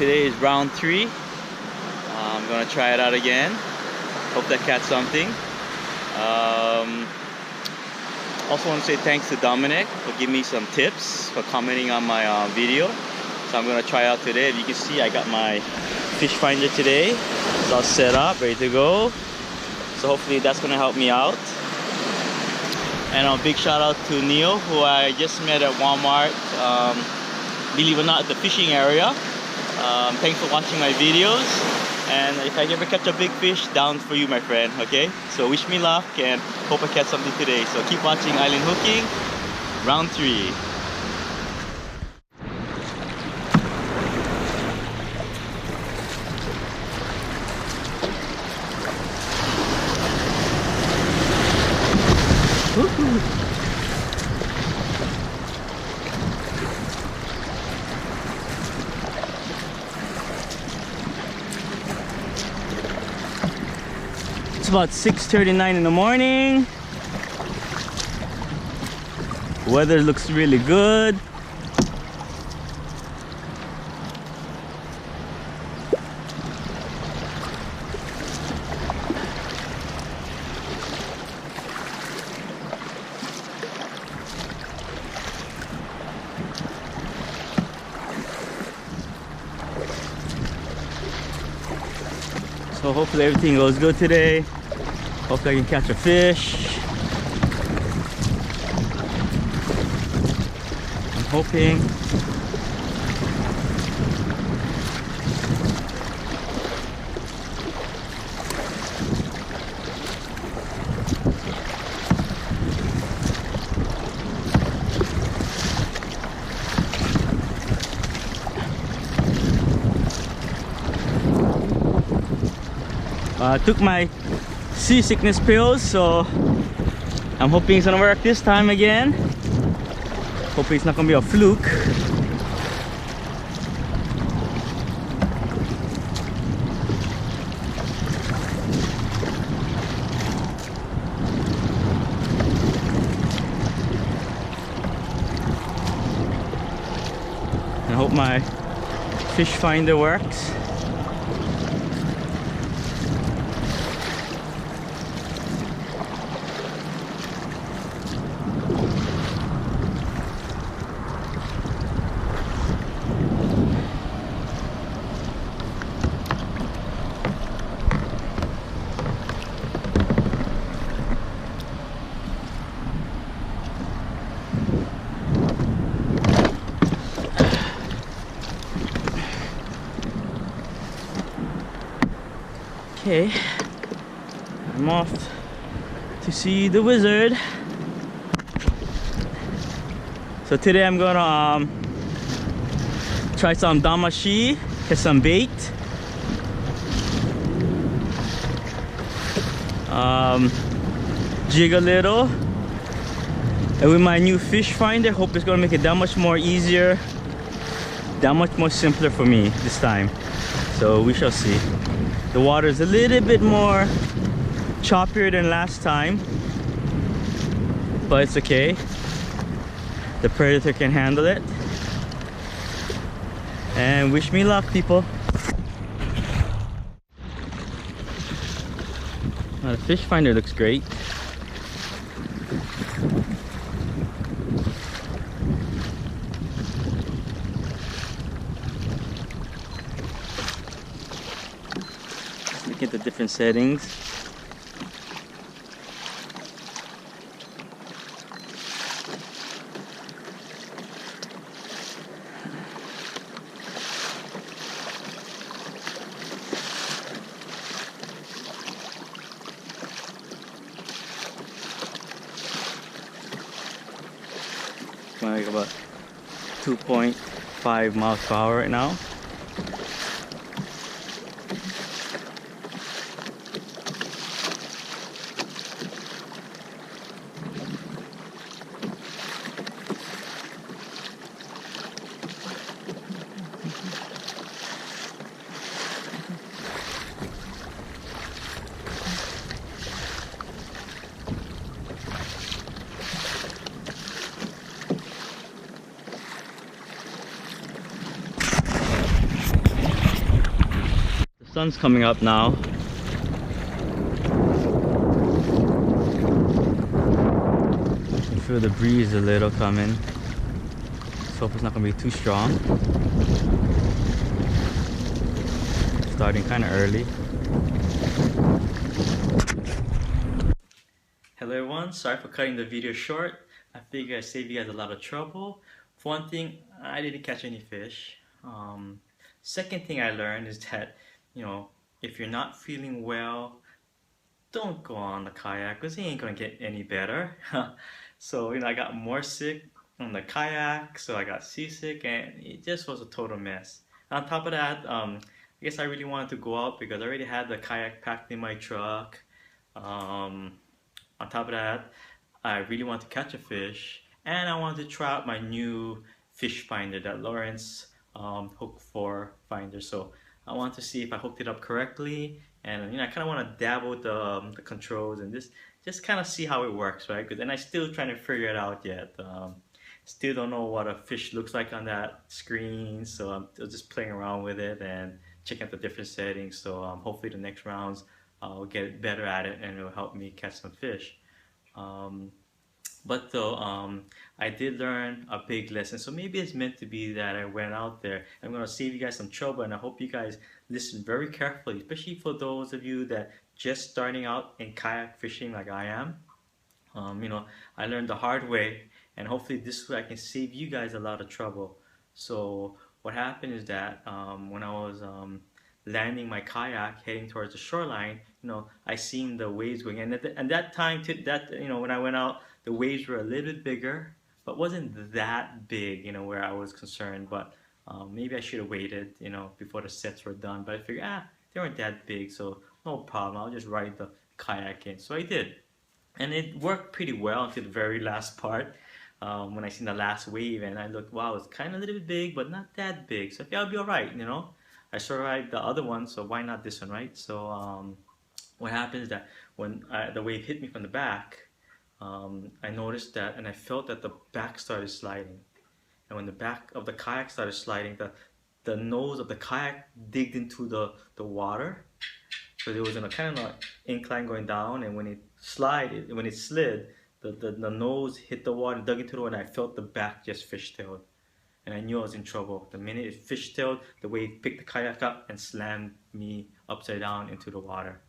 today is round 3. I'm gonna try it out again. Hope that catch something. Also want to say thanks to Dominic for giving me some tips, for commenting on my video. So I'm gonna try out today. As you can see, I got my fish finder today. It's all set up, ready to go. So hopefully that's gonna help me out. And a big shout out to Neil, who I just met at Walmart. Believe it or not, at the fishing area. Thanks for watching my videos. And if I ever catch a big fish, down for you, my friend, okay? So wish me luck and hope I catch something today. So keep watching Island Hooking, round 3. It's about 6:39 in the morning. Weather looks really good. So hopefully everything goes good today. Hopefully I can catch a fish. I'm hoping. I took my seasickness pills, so I'm hoping it's gonna work this time again. Hopefully it's not gonna be a fluke. I hope my fish finder works. Okay, I'm off to see the wizard. So today I'm gonna try some damashi, get some bait. Jig a little. And with my new fish finder, hope it's gonna make it that much more easier, that much more simpler for me this time. So we shall see. The water is a little bit more choppier than last time, but it's okay. The predator can handle it. And wish me luck, people. Now, the fish finder looks great. Look at the different settings. Like about 2.5 miles per hour right now. Sun's coming up now. I feel the breeze a little coming. Let's hope it's not gonna be too strong. Starting kind of early. Hello everyone, sorry for cutting the video short. I figured I'd save you guys a lot of trouble. For one thing, I didn't catch any fish. Second thing I learned is that, if you're not feeling well, don't go on the kayak because it ain't gonna get any better. So, I got more sick on the kayak, so I got seasick, and it just was a total mess. On top of that, I guess I really wanted to go out because I already had the kayak packed in my truck. On top of that, I really want to catch a fish, and I wanted to try out my new fish finder, that Lawrence Hook 4 finder. So I want to see if I hooked it up correctly, and I kind of want to dabble with the controls and just kind of see how it works, right? And I still trying to figure it out yet. Still don't know what a fish looks like on that screen, so I'm just playing around with it and checking out the different settings. So hopefully the next rounds I'll get better at it and it'll help me catch some fish. But though I did learn a big lesson, so maybe it's meant to be that I went out there. I'm gonna save you guys some trouble, and I hope you guys listen very carefully, especially for those of you that just starting out in kayak fishing like I am. I learned the hard way, and hopefully this way I can save you guys a lot of trouble. So what happened is that when I was landing my kayak heading towards the shoreline, I seen the waves going, and at that time, when I went out, the waves were a little bit bigger, but wasn't that big, where I was concerned. But maybe I should have waited, before the sets were done. But I figured, they weren't that big, so no problem. I'll just ride the kayak in. So I did, and it worked pretty well until the very last part. When I seen the last wave, and I looked, wow, it's kind of a little bit big, but not that big. So I think I'll be all right, I survived the other one, so why not this one, right? So what happened is that when the wave hit me from the back, I noticed that, and I felt that the back started sliding. And when the back of the kayak started sliding, the nose of the kayak digged into the water. So there was a kind of incline going down, and when it slid, the nose hit the water, dug into the water, and I felt the back just fishtailed. And I knew I was in trouble. The minute it fishtailed, the wave picked the kayak up and slammed me upside down into the water.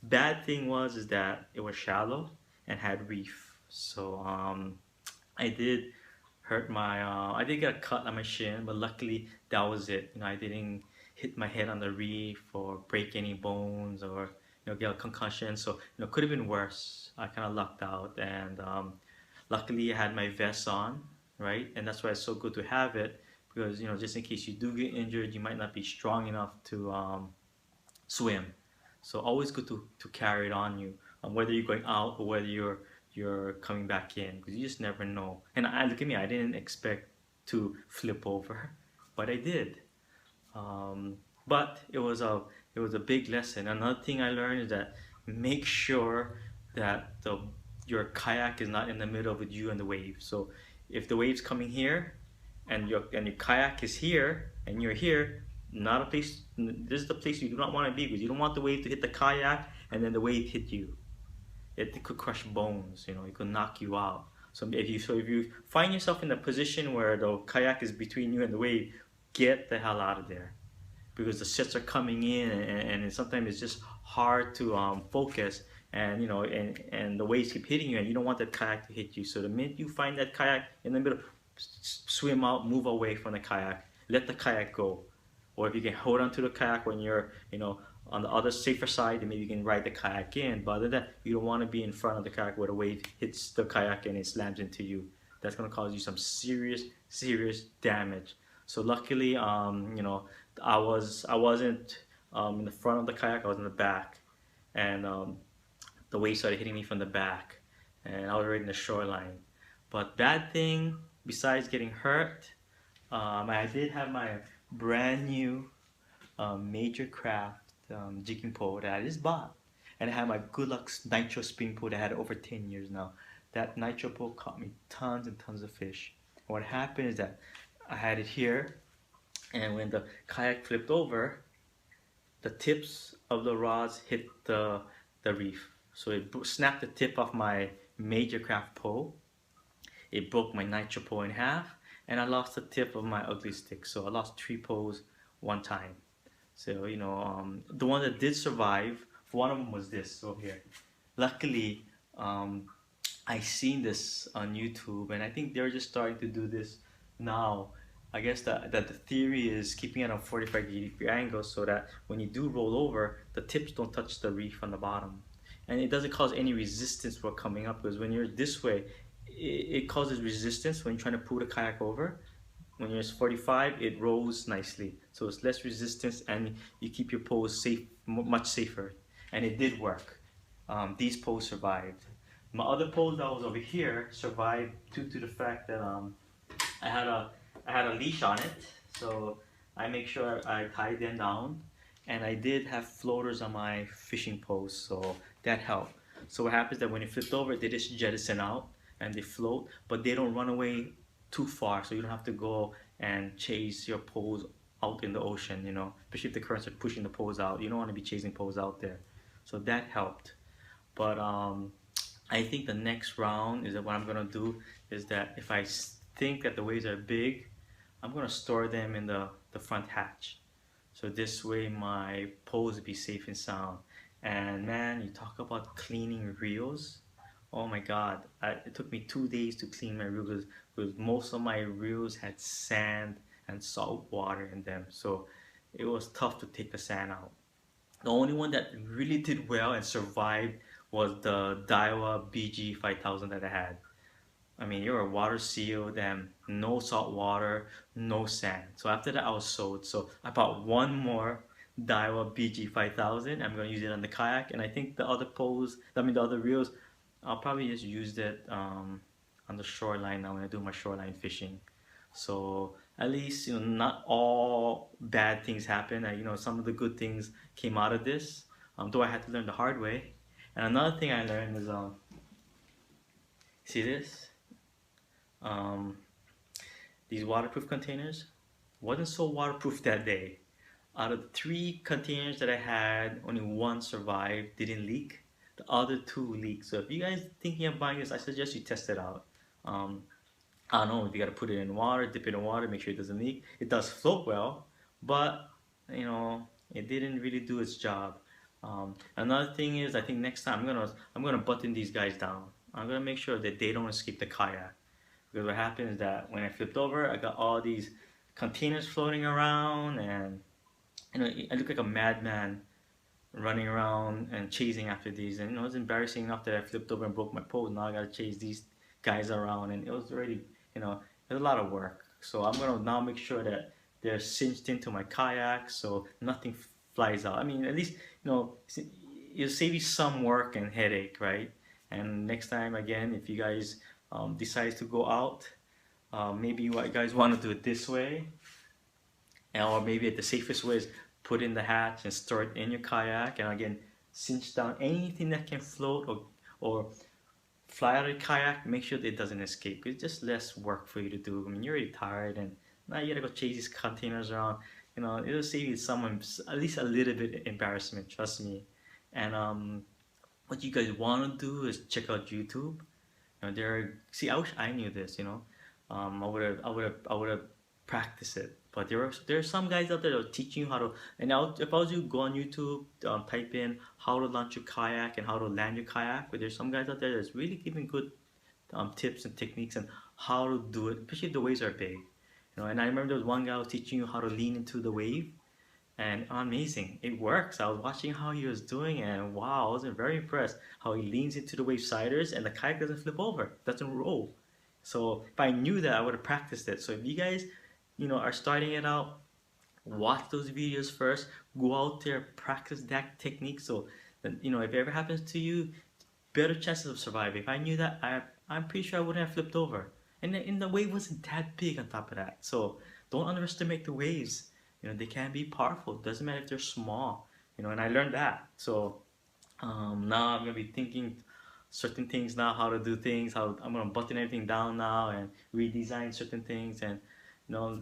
Bad thing is that it was shallow and had reef. So I did I did get a cut on my shin, but luckily that was it. I didn't hit my head on the reef or break any bones or get a concussion. So could have been worse. I kind of lucked out, and luckily I had my vest on, right? And that's why it's so good to have it, because just in case you do get injured, you might not be strong enough to swim. So always good to carry it on you, whether you're going out or whether you're coming back in, because you just never know. And look at me, I didn't expect to flip over, but I did. But it was a big lesson. Another thing I learned is that make sure that your kayak is not in the middle with you and the wave. So if the wave's coming here and your kayak is here and you're here, not a place. This is the place you do not want to be, because you don't want the wave to hit the kayak and then the wave hit you. It could crush bones. It could knock you out. So if you find yourself in a position where the kayak is between you and the wave, get the hell out of there, because the sets are coming in, and sometimes it's just hard to focus, and and the waves keep hitting you, and you don't want that kayak to hit you. So the minute you find that kayak in the middle, swim out, move away from the kayak, let the kayak go. Or if you can hold on to the kayak when you're on the other safer side, then maybe you can ride the kayak in. But other than that, you don't want to be in front of the kayak where the wave hits the kayak and it slams into you. That's going to cause you some serious damage. So luckily, I wasn't in the front of the kayak. I was in the back, and the wave started hitting me from the back, and I was right in the shoreline. But bad thing, besides getting hurt, I did have my brand new Major Craft jigging pole that I just bought, and I had my Good Luck Nitro spin pole that I had over 10 years now. That Nitro pole caught me tons and tons of fish. And what happened is that I had it here, and when the kayak flipped over, the tips of the rods hit the reef. So it snapped the tip off my major craft pole. It broke my nitro pole in half, and I lost the tip of my ugly stick. So I lost 3 poles one time. So the one that did survive, one of them was this over here. Luckily, I seen this on YouTube, and I think they're just starting to do this now. I guess that the theory is keeping it on 45-degree angle so that when you do roll over, the tips don't touch the reef on the bottom. And it doesn't cause any resistance for coming up, because when you're this way, it causes resistance when you're trying to pull the kayak over. When you're 45, it rolls nicely, so it's less resistance, and you keep your poles safe, much safer. And it did work. These poles survived. My other pole that was over here survived due to the fact that I had a leash on it, so I make sure I tied them down, and I did have floaters on my fishing poles, so that helped. So what happens is that when it flipped over, they just jettison out and they float, but they don't run away too far, so you don't have to go and chase your poles out in the ocean, especially if the currents are pushing the poles out. You don't want to be chasing poles out there. So that helped. But I think the next round is that what I'm gonna do is that if I think that the waves are big, I'm gonna store them in the front hatch. So this way my poles will be safe and sound. And man, you talk about cleaning reels. Oh my God, it took me 2 days to clean my reels because most of my reels had sand and salt water in them. So it was tough to take the sand out. The only one that really did well and survived was the Daiwa BG 5000 that I had. I mean, you're a water sealed and no salt water, no sand. So after that, I was sold. So I bought one more Daiwa BG 5000. I'm going to use it on the kayak. And I think the other poles, the other reels, I'll probably just use it on the shoreline now when I do my shoreline fishing. So at least, not all bad things happen. Some of the good things came out of this, though I had to learn the hard way. And another thing I learned is, see this? These waterproof containers wasn't so waterproof that day. Out of the 3 containers that I had, only 1 survived, didn't leak. The other 2 leaked. So if you guys thinking of buying this, I suggest you test it out. I don't know if you gotta put it in water, dip it in water, make sure it doesn't leak. It does float well, but it didn't really do its job. Another thing is, I think next time I'm gonna button these guys down. I'm gonna make sure that they don't escape the kayak. Because what happened is that when I flipped over, I got all these containers floating around, and I look like a madman running around and chasing after these. And it's embarrassing enough that I flipped over and broke my pole. Now I gotta chase these guys around, and it was already, it was a lot of work. So I'm gonna now make sure that they're cinched into my kayak so nothing flies out. I mean, at least it'll save you some work and headache, right? And next time, again, if you guys decide to go out, maybe you guys want to do it this way, or maybe the safest way is put in the hatch and store it in your kayak, and again, cinch down anything that can float or fly out of the kayak. Make sure that it doesn't escape. It's just less work for you to do. I mean, you're already tired, and now you gotta go chase these containers around. It'll save you at least a little bit of embarrassment, trust me. And what you guys want to do is check out YouTube. See, I wish I knew this. I would have practiced it. But there are some guys out there that are teaching you how to. And if I was you, go on YouTube, type in how to launch your kayak and how to land your kayak. But there's some guys out there that's really giving good tips and techniques and how to do it, especially if the waves are big. And I remember there was one guy who was teaching you how to lean into the wave, and amazing, it works. I was watching how he was doing, and wow, I was very impressed how he leans into the wave siders and the kayak doesn't flip over, doesn't roll. So if I knew that, I would have practiced it. So if you guys are starting it out, watch those videos first, go out there, practice that technique, so that if it ever happens to you, better chances of surviving. If I knew that, I'm pretty sure I wouldn't have flipped over. And the wave wasn't that big on top of that. So don't underestimate the waves. They can be powerful. Doesn't matter if they're small. And I learned that. So now I'm gonna be thinking certain things now, how to do things, how I'm gonna button everything down now and redesign certain things, and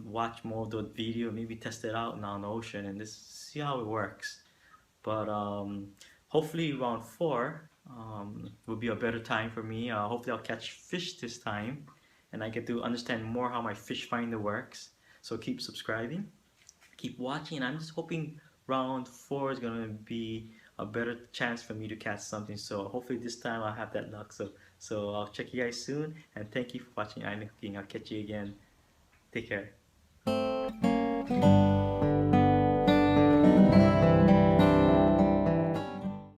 watch more of the video, maybe test it out now in the ocean and just see how it works. But hopefully round 4 will be a better time for me. Hopefully I'll catch fish this time and I get to understand more how my fish finder works. So keep subscribing, keep watching. I'm just hoping round 4 is gonna be a better chance for me to catch something. So hopefully this time I'll have that luck. So I'll check you guys soon, and thank you for watching Island Cooking. I'll catch you again. Take care.